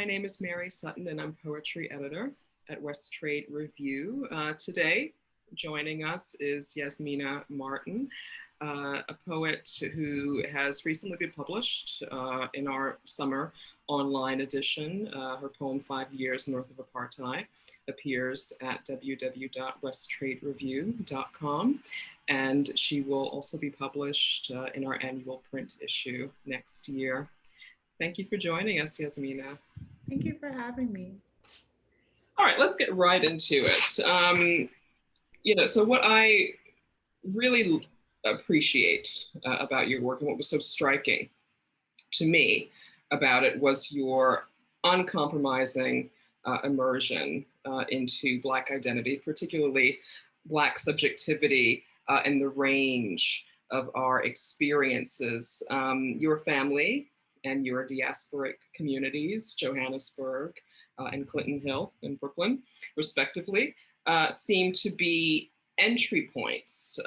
My name is Mary Sutton, and I'm Poetry Editor at West Trade Review. Today, joining us is Yasmina Martin, a poet who has recently been published in our summer online edition. Her poem, 5 Years North of Apartheid, appears at www.westtradereview.com. And she will also be published in our annual print issue next year. Thank you for joining us, Yasmina. Thank you for having me. All right, let's get right into it. So what I really appreciate about your work and what was so striking to me about it was your uncompromising immersion into Black identity, particularly Black subjectivity and the range of our experiences. Your family and your diasporic communities, Johannesburg and Clinton Hill in Brooklyn, respectively, seem to be entry points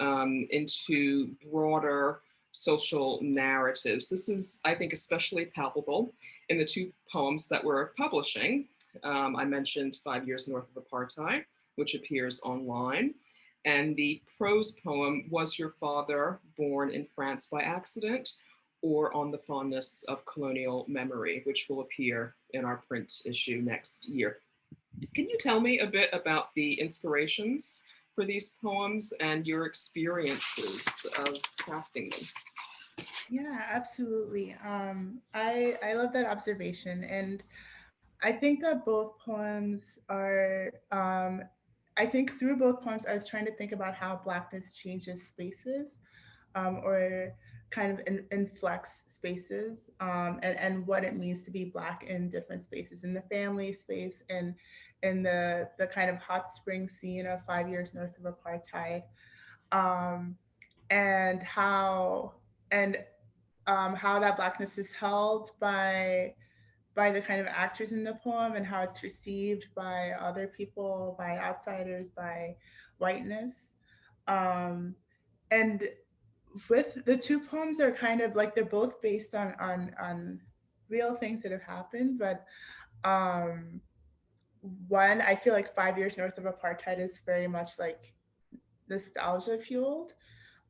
into broader social narratives. This is, I think, especially palpable in the two poems that we're publishing. I mentioned 5 Years North of Apartheid, which appears online. And the prose poem, Was Your Father Born in France by Accident? Or On the Fondness of Colonial Memory, which will appear in our print issue next year. Can you tell me a bit about the inspirations for these poems and your experiences of crafting them? Yeah, absolutely. I love that observation, and I think that both poems are. I think through both poems, I was trying to think about how Blackness changes spaces, or kind of inflects spaces, and what it means to be Black in different spaces, in the family space, and in the kind of hot spring scene of 5 Years North of Apartheid, um, and how that Blackness is held by the kind of actors in the poem, and how it's received by other people, by outsiders, by whiteness. Um, and with the two poems are kind of like, they're both based on real things that have happened, but um, one, I feel like 5 Years North of Apartheid is very much like nostalgia fueled.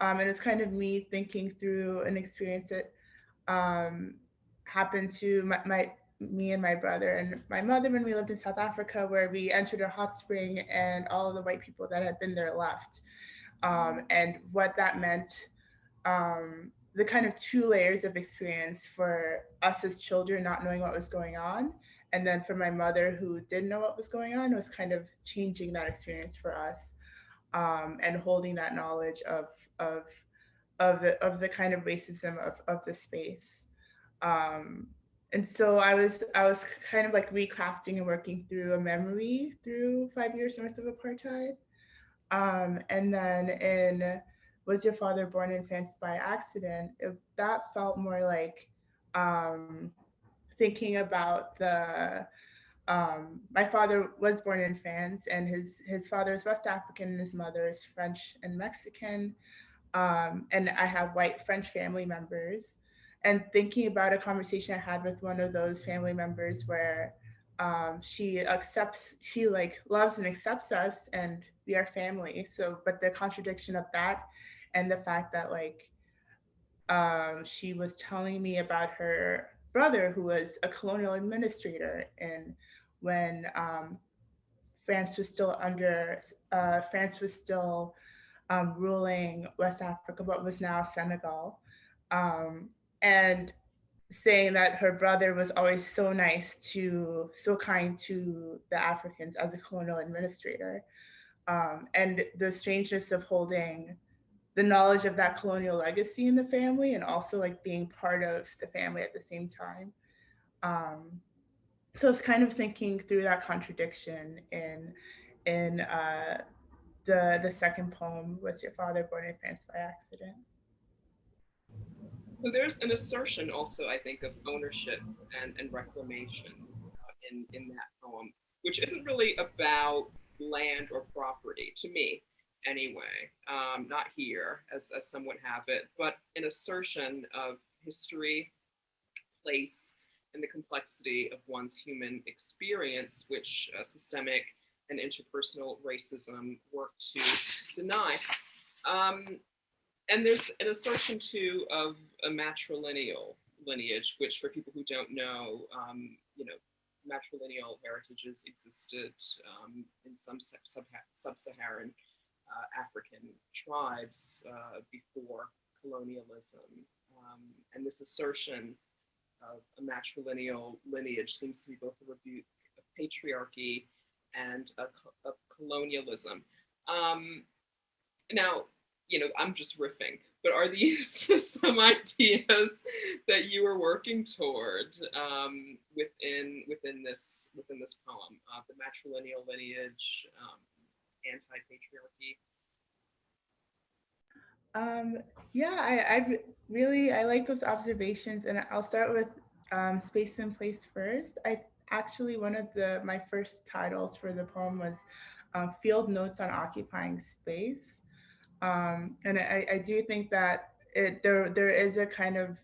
And it's kind of me thinking through an experience that um, happened to me and my brother and my mother when we lived in South Africa, where we entered a hot spring and all of the white people that had been there left, and what that meant. The kind of two layers of experience for us as children, not knowing what was going on, and then for my mother, who did know what was going on, was kind of changing that experience for us, and holding that knowledge of of the kind of racism of the space. Um, and so I was kind of like recrafting and working through a memory through 5 Years North of Apartheid. And then in Was Your Father Born in France by Accident? That felt more like um, thinking about my father was born in France, and his father is West African and his mother is French and Mexican, and I have white French family members. And thinking about a conversation I had with one of those family members where she like loves and accepts us, and we are family. So, but the contradiction of that, and the fact that like she was telling me about her brother who was a colonial administrator, and when France was still ruling West Africa, but was now Senegal, um, and saying that her brother was always so kind to the Africans as a colonial administrator, and the strangeness of holding the knowledge of that colonial legacy in the family, and also like being part of the family at the same time. Um, so it's kind of thinking through that contradiction in the second poem, Was Your Father Born in France by Accident? So there's an assertion also, I think, of ownership and reclamation in that poem, which isn't really about land or property, to me anyway, not here as some would have it, but an assertion of history, place, and the complexity of one's human experience, which systemic and interpersonal racism work to deny. Um, and there's an assertion too of a matrilineal lineage, which for people who don't know, matrilineal heritages existed in some sub-Saharan African tribes before colonialism. And this assertion of a matrilineal lineage seems to be both a rebuke of patriarchy and of colonialism. Now, I'm just riffing, but are these some ideas that you were working toward within this poem, the matrilineal lineage, anti-patriarchy? Yeah, I like those observations, and I'll start with space and place first. I actually one of my first titles for the poem was Field Notes on Occupying Space. And I do think that there is a kind of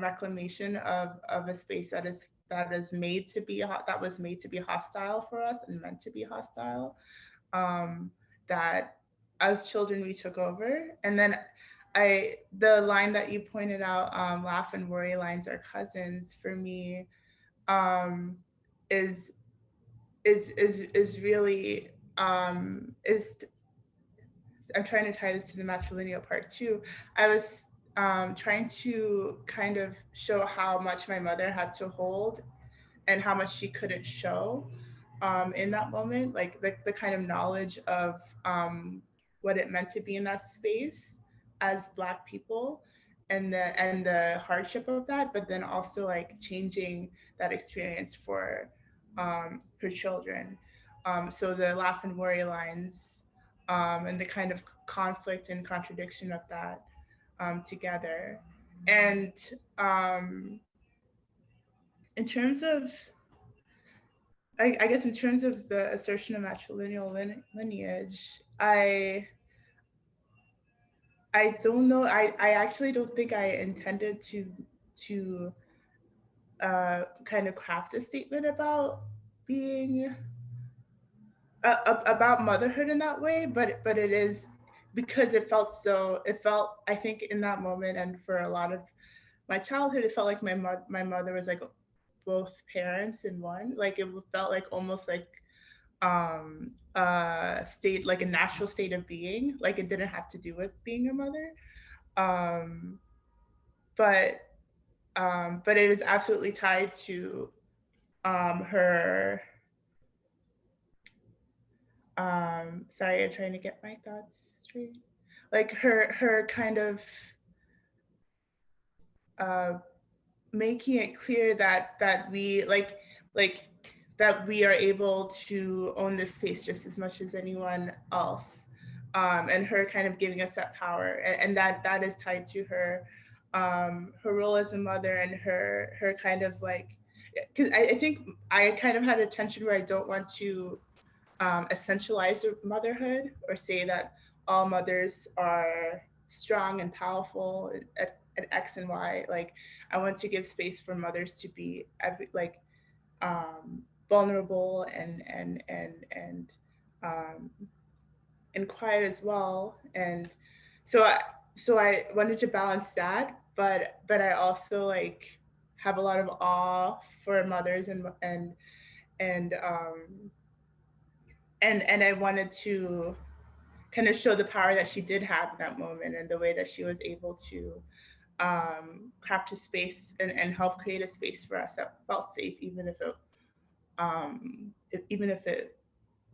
reclamation of a space that was made to be hostile for us and meant to be hostile, that as children we took over. And then the line that you pointed out, laugh and worry lines are cousins, for me, um, is is really is I'm trying to tie this to the matrilineal part too. I was trying to kind of show how much my mother had to hold and how much she couldn't show in that moment, like the kind of knowledge of what it meant to be in that space as Black people, and the hardship of that, but then also like changing that experience for her children. So the laugh and worry lines, and the kind of conflict and contradiction of that together. And in terms of I guess in terms of the assertion of matrilineal lineage, I don't know. I actually don't think I intended to kind of craft a statement about being about motherhood in that way, but it is because it felt, I think, in that moment and for a lot of my childhood, it felt like my mother was like both parents in one. Like it felt like almost like state, like a natural state of being, like it didn't have to do with being a mother. um but but it is absolutely tied to her sorry, I'm trying to get my thoughts straight, like her kind of uh making it clear that we like that we are able to own this space just as much as anyone else, and her kind of giving us that power, and that is tied to her role as a mother and her kind of like, because I think I kind of had a tension where I don't want to essentialize motherhood or say that all mothers are strong and powerful at X and Y. Like I want to give space for mothers to be vulnerable um, and quiet as well. And so I wanted to balance that, but I also like have a lot of awe for mothers and um, and I wanted to kind of show the power that she did have in that moment and the way that she was able to craft a space and help create a space for us that felt safe, even if it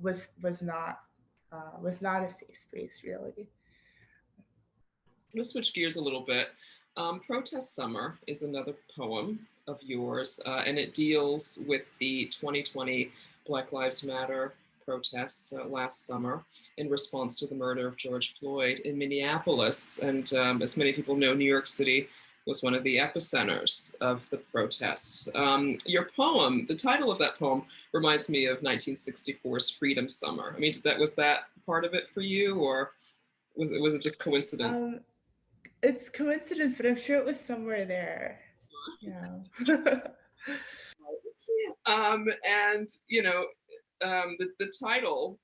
was not a safe space, really. I'm going to switch gears a little bit. Protest Summer is another poem of yours, and it deals with the 2020 Black Lives Matter protests last summer in response to the murder of George Floyd in Minneapolis. And as many people know, New York City was one of the epicenters of the protests. Your poem, the title of that poem, reminds me of 1964's Freedom Summer. I mean, was that part of it for you, or was it just coincidence? It's coincidence, but I'm sure it was somewhere there. Yeah. And the title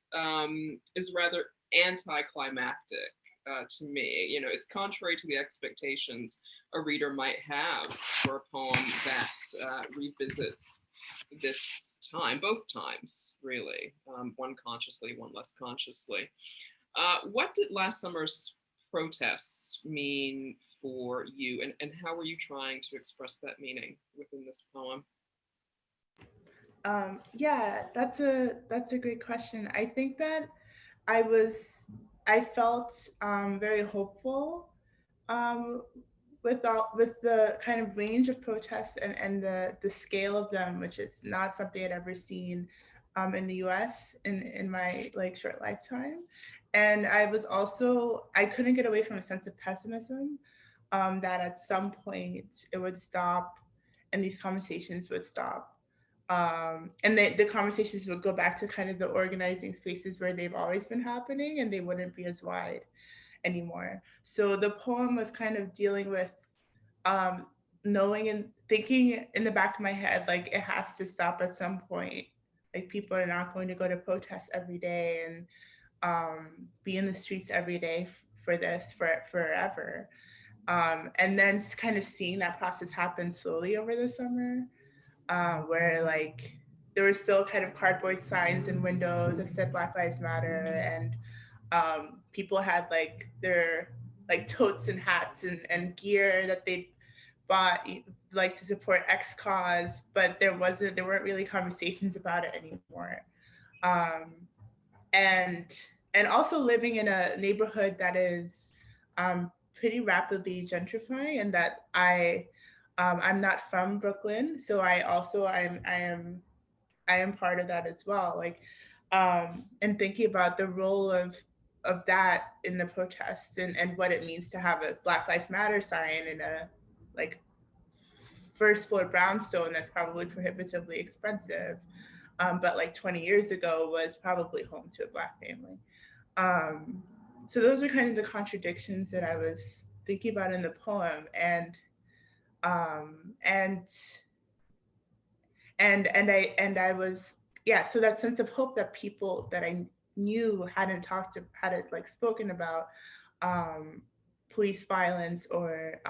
is rather anticlimactic to me. It's contrary to the expectations a reader might have for a poem that revisits this time, both times, really, one consciously, one less consciously. What did last summer's protests mean for you, and how were you trying to express that meaning within this poem? Yeah, that's a great question. I think that I was I felt very hopeful um, with the kind of range of protests and the scale of them, which is not something I'd ever seen in the U.S. in my like short lifetime. And I couldn't get away from a sense of pessimism that at some point it would stop and these conversations would stop. And the conversations would go back to kind of the organizing spaces where they've always been happening and they wouldn't be as wide anymore. So the poem was kind of dealing with um, knowing and thinking in the back of my head, like it has to stop at some point. Like people are not going to go to protests every day and be in the streets every day for this for forever. And then kind of seeing that process happen slowly over the summer, where like there were still kind of cardboard signs in windows that said Black Lives Matter, and people had like their like totes and hats and gear that they bought like to support X cause, but there weren't really conversations about it anymore. Um, and and also living in a neighborhood that is pretty rapidly gentrifying, and that I'm not from Brooklyn, so I am part of that as well. Like, and thinking about the role of that in the protests and what it means to have a Black Lives Matter sign in a like first floor brownstone that's probably prohibitively expensive, but like 20 years ago was probably home to a Black family. Um, so those are kind of the contradictions that I was thinking about in the poem, um, and and I was, yeah. So that sense of hope that people that I knew hadn't like spoken about um, police violence or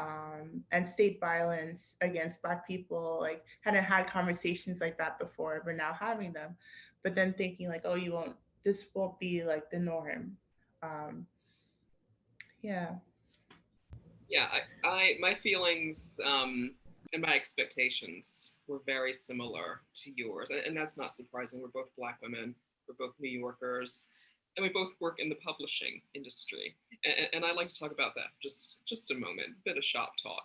and state violence against Black people, like hadn't had conversations like that before, but now having them, but then thinking like, oh, you won't. This won't be like the norm. Um, yeah. Yeah, my feelings and my expectations were very similar to yours, and that's not surprising. We're both Black women, we're both New Yorkers, and we both work in the publishing industry. And I'd like to talk about that just a moment, a bit of shop talk.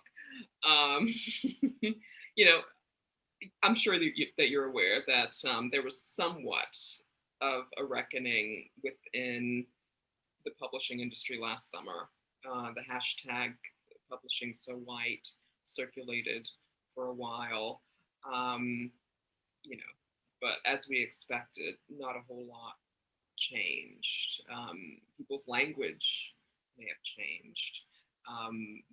Um, you know, I'm sure that you're aware that there was somewhat of a reckoning within the publishing industry last summer. The hashtag publishing so white circulated for a while, um, you know, but as we expected, not a whole lot changed. People's language may have changed,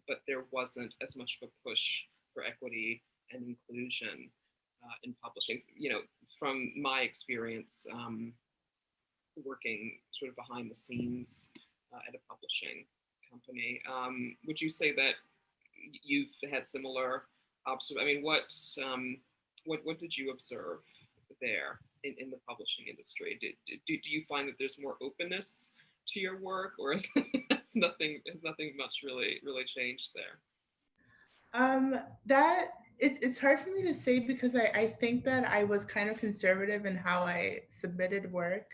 but there wasn't as much of a push for equity and inclusion in publishing. From my experience, working sort of behind the scenes at a publishing company. Would you say that you've had similar I mean, what did you observe there in the publishing industry? Do you find that there's more openness to your work, or has nothing much really changed there? That it's hard for me to say because I think that I was kind of conservative in how I submitted work.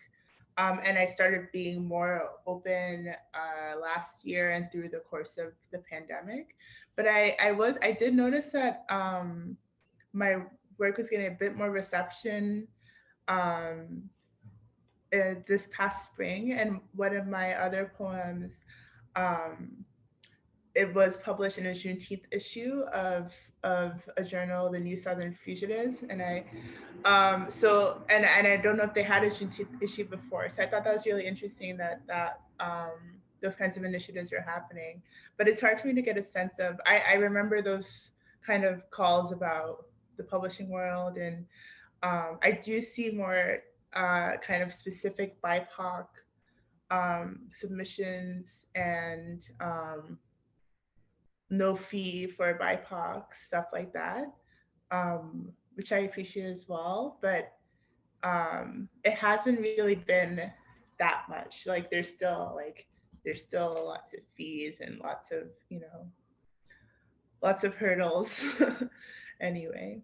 And I started being more open last year and through the course of the pandemic. But I did notice that my work was getting a bit more reception um, this past spring, and one of my other poems um, it was published in a Juneteenth issue of a journal, the New Southern Fugitives, and and I don't know if they had a Juneteenth issue before, so I thought that was really interesting that those kinds of initiatives are happening. But it's hard for me to get a sense of. I remember those kind of calls about the publishing world, and I do see more kind of specific BIPOC submissions and no fee for BIPOC, stuff like that, which I appreciate as well. But it hasn't really been that much. Like there's still lots of fees and lots of lots of hurdles. Anyway.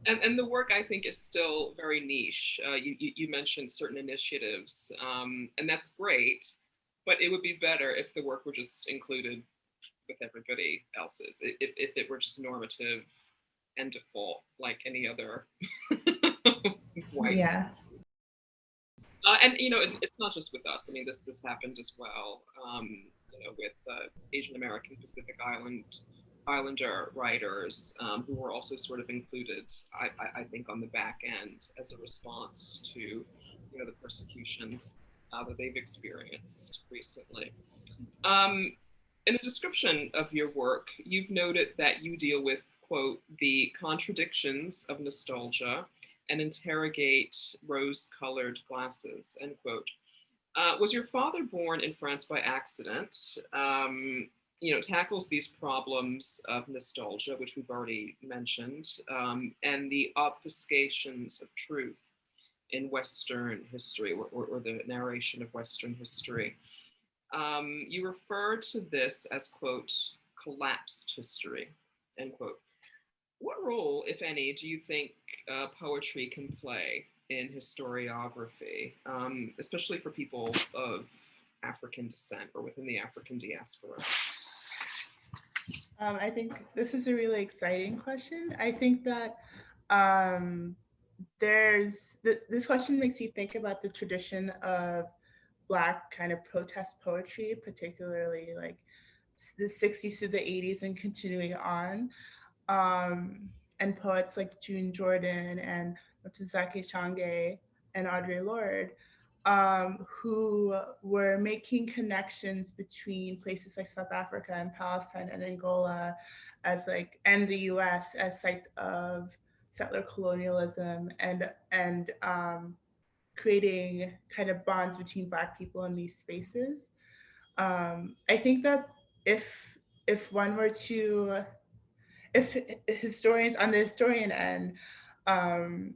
And the work, I think, is still very niche. You mentioned certain initiatives, and that's great, but it would be better if the work were just included with everybody else's, if it were just normative and default like any other white. Yeah. And it's not just with us. I mean, this happened as well. With Asian American Pacific Islander writers who were also sort of included, I think, on the back end as a response to the persecution that they've experienced recently. In the description of your work, you've noted that you deal with, quote, the contradictions of nostalgia and interrogate rose-colored glasses, end quote. Was your father born in France by accident? Tackles these problems of nostalgia, which we've already mentioned, and the obfuscations of truth in Western history, or the narration of Western history. You refer to this as, quote, collapsed history, end quote. What role, if any, do you think poetry can play in historiography, especially for people of African descent or within the African diaspora? I think this is a really exciting question. I think that um, this question makes you think about the tradition of Black kind of protest poetry, particularly like the 60s to the 80s and continuing on. And poets like June Jordan and Ntozake Shange and Audre Lorde, who were making connections between places like South Africa and Palestine and Angola and the US as sites of settler colonialism and creating kind of bonds between Black people in these spaces. I think that if if one were to if historians on the historian end, um,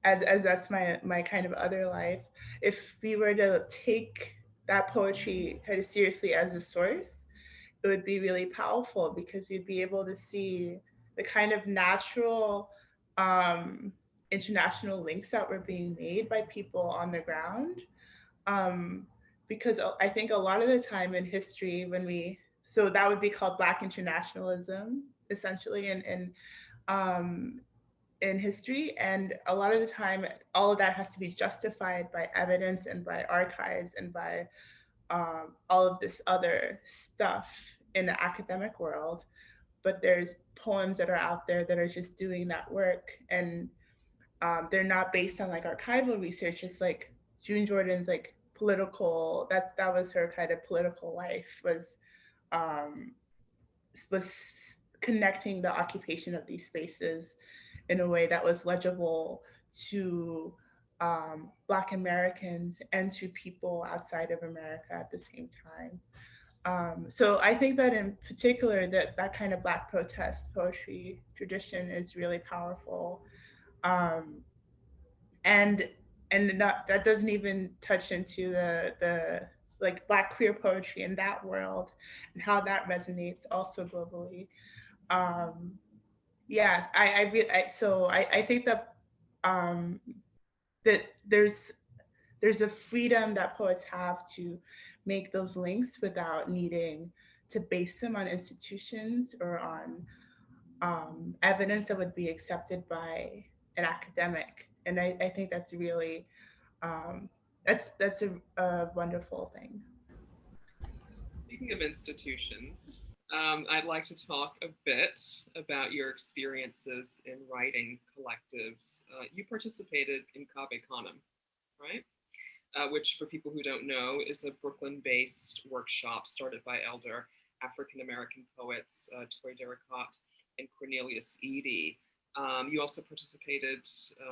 as that's my kind of other life, if we were to take that poetry kind of seriously as a source, it would be really powerful because you'd be able to see the kind of natural um, international links that were being made by people on the ground. Um, because I think a lot of the time in history, so that would be called Black internationalism, essentially, um, in history. And a lot of the time, all of that has to be justified by evidence and by archives and by all of this other stuff in the academic world. But there's poems that are out there that are just doing that work, and they're not based on like archival research. It's like June Jordan's like political. That was her kind of political life, um, was connecting the occupation of these spaces in a way that was legible to Black Americans and to people outside of America at the same time. So I think that in particular that kind of Black protest poetry tradition is really powerful. Um, and that doesn't even touch into the like Black queer poetry in that world and how that resonates also globally. Um, yeah, I think that um, that there's a freedom that poets have to make those links without needing to base them on institutions or on evidence that would be accepted by an academic. And I think that's really that's a wonderful thing. Speaking of institutions, I'd like to talk a bit about your experiences in writing collectives. You participated in Cave Canem, right? Which, for people who don't know, is a Brooklyn-based workshop started by elder African-American poets Toy Derricott and Cornelius Eady, You also participated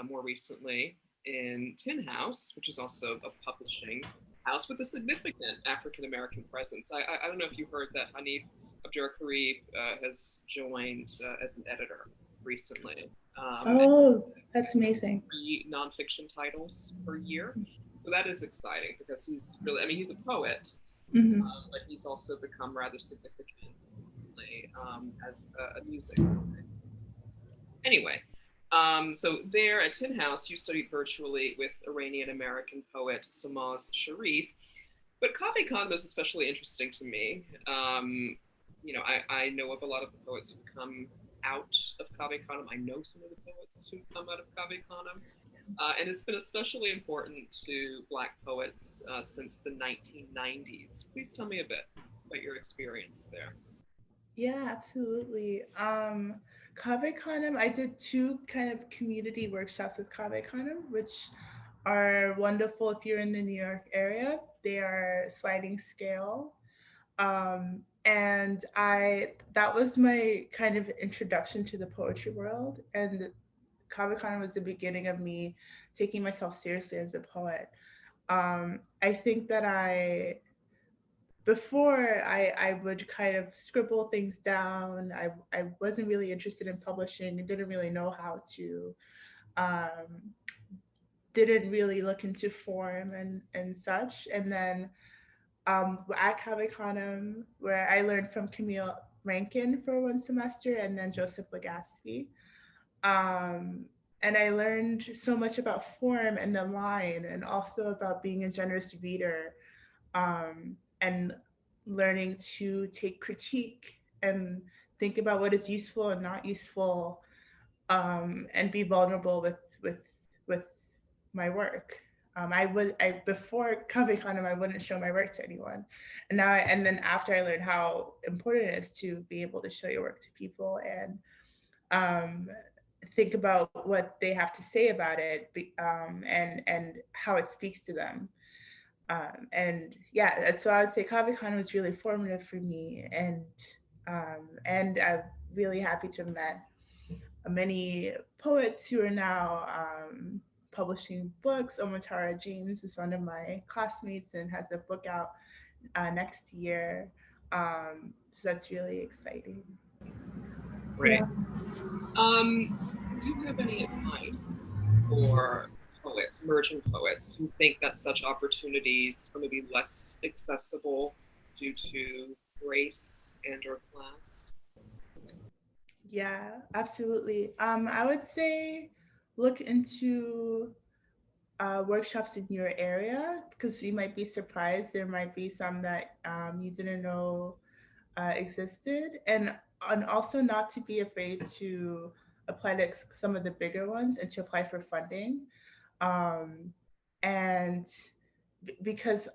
more recently in Tin House, which is also a publishing house with a significant African American presence. I don't know if you heard that Hanif Abdul Karib has joined as an editor recently. And Oh, that's amazing. 3 nonfiction titles per year. So that is exciting because he's really, I mean, he's a poet, Hmm. but he's also become rather significant recently as a music. Anyway, so there at Tin House, you studied virtually with Iranian American poet Solmaz Sharif. But Kaveh Khan was especially interesting to me. I know of a lot of the poets who come out of Kaveh Khan. I know some of the poets who come out of Kaveh Khan. And it's been especially important to Black poets since the 1990s. Please tell me a bit about your experience there. Yeah, absolutely. Kaveh Khanum, I did two kind of community workshops with Kaveh Khanum, which are wonderful if you're in the New York area. They are sliding scale. And that was my kind of introduction to the poetry world. And Kaveh Khanum was the beginning of me taking myself seriously as a poet. I think that before I would kind of scribble things down. I wasn't really interested in publishing and didn't really know how to, um, didn't really look into form and such. And then at Kaveh where I learned from Camille Rankin for one semester and then Joseph Legaspi. Um, and I learned so much about form and the line and also about being a generous reader, and learning to take critique and think about what is useful and not useful, and be vulnerable with my work. I before Comic Con I wouldn't show my work to anyone, and then after I learned how important it is to be able to show your work to people and, um, think about what they have to say about it, and how it speaks to them. And yeah, and so I would say Comic Con was really formative for me, and I'm really happy to have met many poets who are now, publishing books. Omatara James is one of my classmates and has a book out next year. So that's really exciting. Great. Yeah. Um, do you have any advice for poets, emerging poets, who think that such opportunities are maybe less accessible due to race and or class? Yeah, absolutely. I would say look into workshops in your area because you might be surprised. There might be some that, you didn't know existed, and also not to be afraid to apply to some of the bigger ones and to apply for funding, um, and because,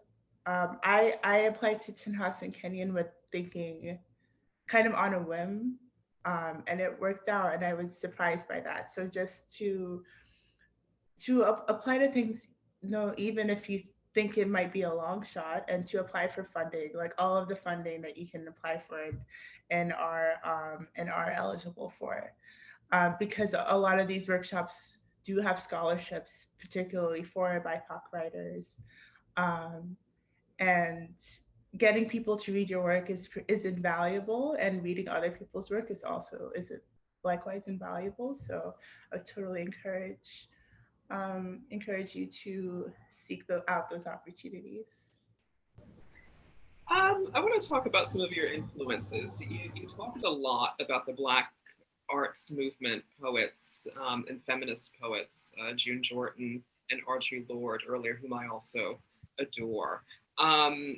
I applied to Tin House in Kenyon with thinking kind of on a whim, and it worked out, and I was surprised by that. So just to apply to things, even if you think it might be a long shot, and to apply for funding, like all of the funding that you can apply for, and are eligible for, because a lot of these workshops do have scholarships, particularly for BIPOC writers, um, and getting people to read your work is invaluable, and reading other people's work is likewise invaluable. So I totally encourage you to seek out those opportunities. I want to talk about some of your influences. You talked a lot about the Black arts movement poets and feminist poets, June Jordan and Audre Lorde earlier, whom I also adore.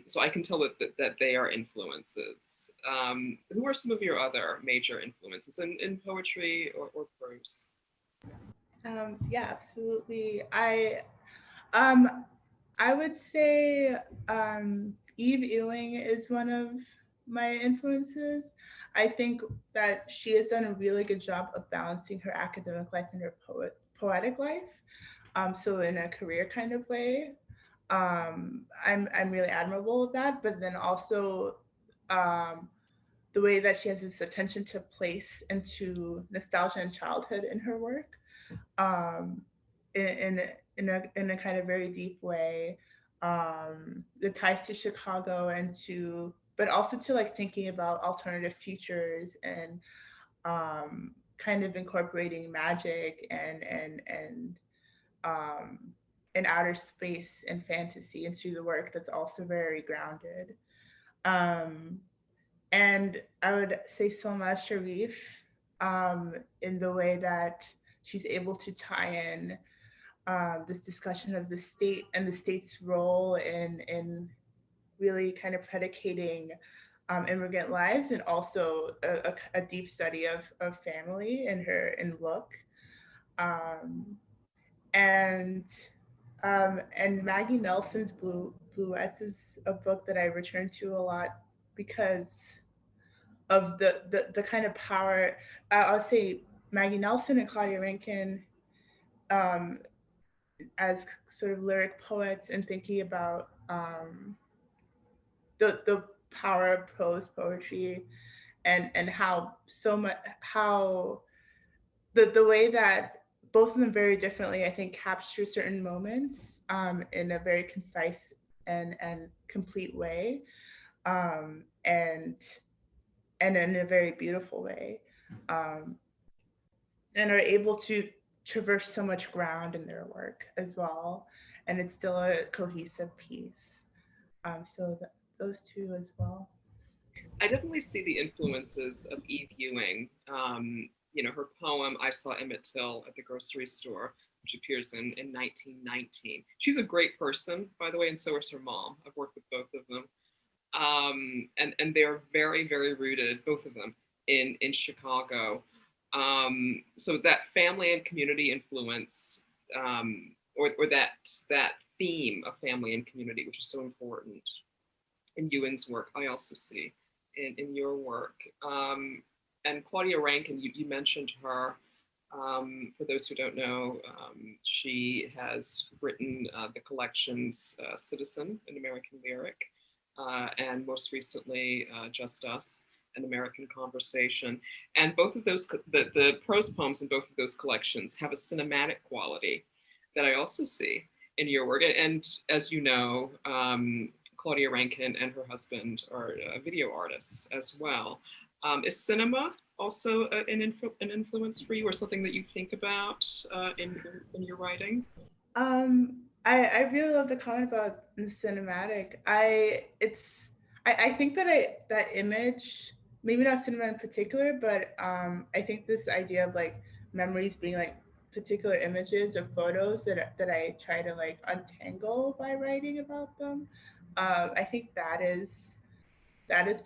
So I can tell that they are influences. Who are some of your other major influences in poetry or prose? Yeah, absolutely. Um, I would say, Eve Ewing is one of my influences. I think that she has done a really good job of balancing her academic life and her poetic life. So in a career kind of way, I'm really admirable of that. But then also, um, the way that she has this attention to place and to nostalgia and childhood in her work, um, in a kind of very deep way. The ties to Chicago and to, but also to like thinking about alternative futures and kind of incorporating magic um, and outer space and fantasy into the work that's also very grounded. Um, and I would say Salma Sharif, in the way that she's able to tie in this discussion of the state and the state's role in really kind of predicating immigrant lives, and also a deep study of family in her in Look. Um, and Maggie Nelson's Bluets is a book that I return to a lot because of the kind of power. I'll say Maggie Nelson and Claudia Rankine, um, as sort of lyric poets, and thinking about the power of prose poetry, and how so much, how the way that both of them very differently, I think, capture certain moments in a very concise and complete way, and in a very beautiful way, um, and are able to traverse so much ground in their work as well, and it's still a cohesive piece. Those two as well. I definitely see the influences of Eve Ewing. Her poem "I Saw Emmett Till at the Grocery Store," which appears in 1919. She's a great person, by the way, and so is her mom. I've worked with both of them, and they're very, very rooted, both of them, in Chicago. So that family and community influence, or that theme of family and community, which is so important in Ewing's work, I also see in your work. And Claudia Rankine, you mentioned her. For those who don't know, she has written the collections Citizen, an American Lyric, and most recently Just Us, an American Conversation. And both of those, the prose poems in both of those collections have a cinematic quality that I also see in your work. And as you know, Claudia Rankine and her husband are video artists as well. Is cinema also an influence for you, or something that you think about in your writing? I really love the comment about the cinematic. I think that that image, maybe not cinema in particular, but I think this idea of like memories being like particular images or photos that I try to like untangle by writing about them. I think that is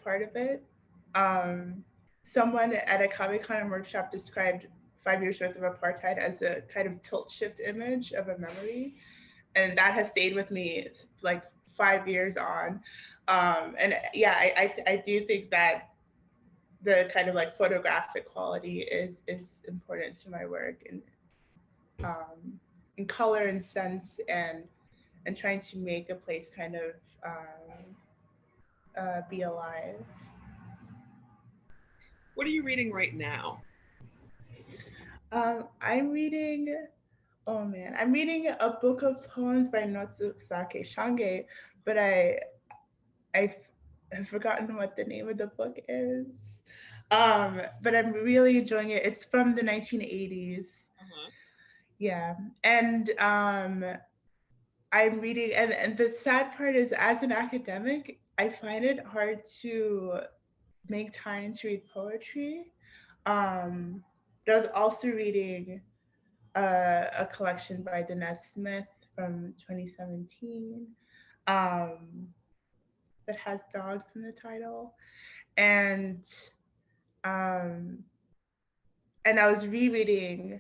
part of it. Um, Someone at a Comic Con workshop described 5 years worth of apartheid as a kind of tilt shift image of a memory, and that has stayed with me like 5 years on. And yeah, I do think that the kind of like photographic quality is important to my work, and in color and sense, and trying to make a place kind of be alive. What are you reading right now? I'm reading, oh man, I'm reading a book of poems by Notsuke Shange, but I have forgotten what the name of the book is. But I'm really enjoying it. It's from the 1980s. Uh-huh. Yeah. And I'm reading, and the sad part is, as an academic, I find it hard to make time to read poetry. Um, but I was also reading a collection by Dinesh Smith from 2017, um, that has dogs in the title. And um, and I was rereading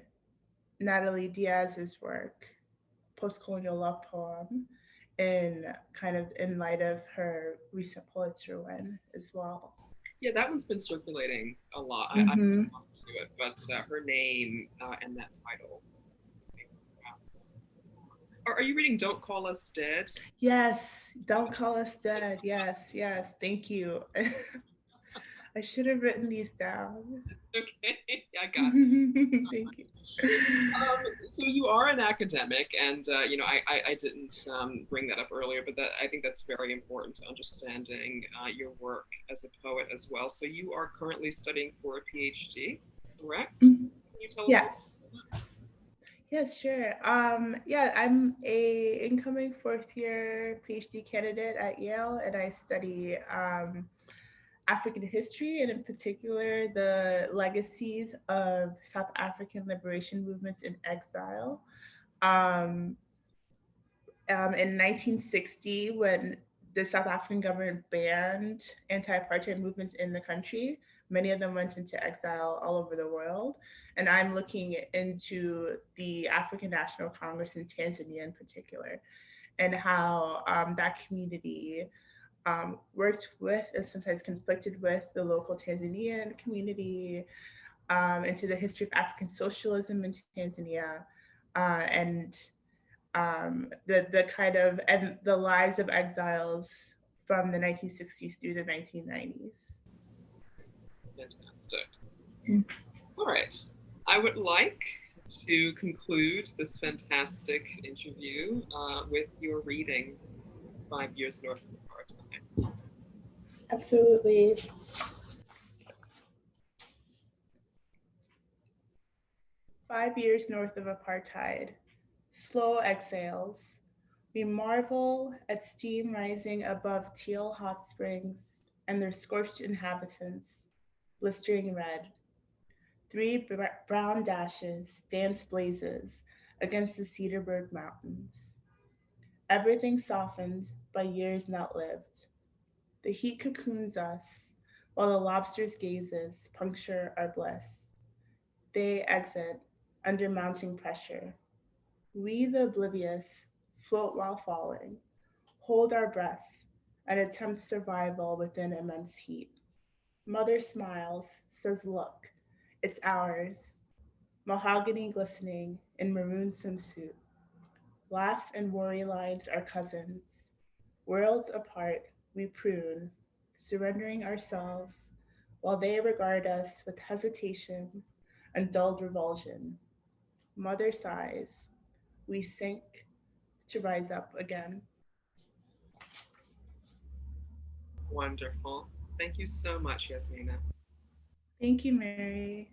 Natalie Diaz's work, post-colonial love poem, in kind of in light of her recent Pulitzer win as well. Yeah, that one's been circulating a lot. I Mm-hmm. to it, but her name and that title. Are you reading "Don't Call Us Dead"? Yes, don't call us dead. Yes, yes. Thank you. I should have written these down. Okay, I got Thank you. so you are an academic, and I didn't bring that up earlier, but that I think that's very important to understanding your work as a poet as well. So you are currently studying for a PhD, correct? Mhm. Can you tell us a Yeah. little bit about Yes, sure. Yeah, I'm a incoming fourth year PhD candidate at Yale, and I study African history, and in particular the legacies of South African liberation movements in exile. Um, in 1960, when the South African government banned anti-apartheid movements in the country, many of them went into exile all over the world. And I'm looking into the African National Congress in Tanzania in particular, and how that community worked with and sometimes conflicted with the local Tanzanian community, into the history of African socialism in Tanzania, and the kind of and the lives of exiles from the 1960s through the 1990s. it? Fantastic. All right. I would like to conclude this fantastic interview with your reading 5 Years North of Apartheid. Absolutely. 5 years north of apartheid. Slow exhales. We marvel at steam rising above teal hot springs and their scorched inhabitants, blistering red. Three brown dashes dance blazes against the Cedarburg Mountains. Everything softened by years not lived. The heat cocoons us, while the lobster's gazes puncture our bliss. They exit under mounting pressure. We, the oblivious, float while falling, hold our breaths, and attempt survival within immense heat. Mother smiles, says, "Look, it's ours." Mahogany glistening in maroon swimsuit. Laugh and worry lines are cousins. Worlds apart, we prune, surrendering ourselves, while they regard us with hesitation and dulled revulsion. Mother sighs. We sink to rise up again. Wonderful. Thank you so much, Yasmina. Thank you, Mary.